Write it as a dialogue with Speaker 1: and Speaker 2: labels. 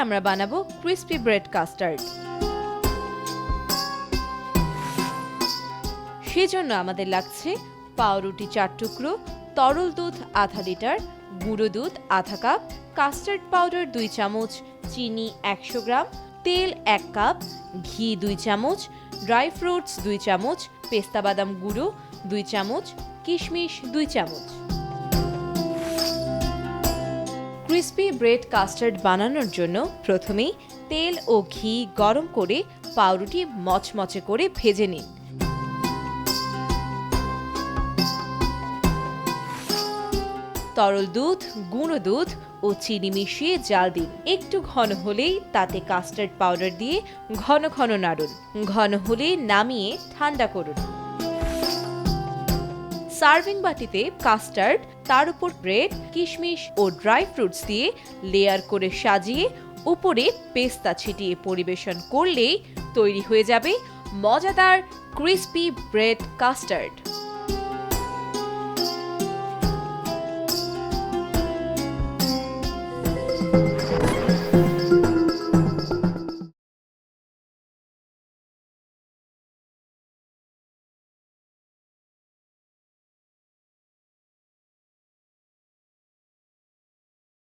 Speaker 1: আমরা বানাবো crispy bread custard. সেজন্য আমাদের লাগছে পাউরুটি 4 টুকরো, তরল দুধ আধা লিটার, গুঁড়ো দুধ আধা কাপ, কাস্টার্ড পাউডার 2 চামচ, চিনি 100 গ্রাম, তেল 1 কাপ, ঘি 2 চামচ, ড্রাই ফ্রুটস 2 চামচ, পেস্তা বাদাম গুঁড়ো 2 চামচ, কিশমিশ 2 চামচ। ক্রিস্পি ব্রেড কাস্টার্ড বানানোর জন্য প্রথমেই তেল ও ঘি গরম করে পাউরুটি মচমচে করে ভেজে নিন। তরল দুধ, গুঁড়ো দুধ ও চিনি মিশিয়ে জাল দিন। একটু ঘন হলেই তাতে কাস্টার্ড পাউডার দিয়ে ঘন ঘন নাড়ুন। ঘন হলে নামিয়ে ঠান্ডা করুন। সার্ভিং বাটিতে কাস্টার্ড, তার উপর ব্রেড, কিশমিশ ও ড্রাই ফ্রুটস দিয়ে লেয়ার করে সাজিয়ে উপরে পেস্তা ছিটিয়ে পরিবেশন করলেই তৈরি হয়ে যাবে মজাদার ক্রিস্পি ব্রেড কাস্টার্ড।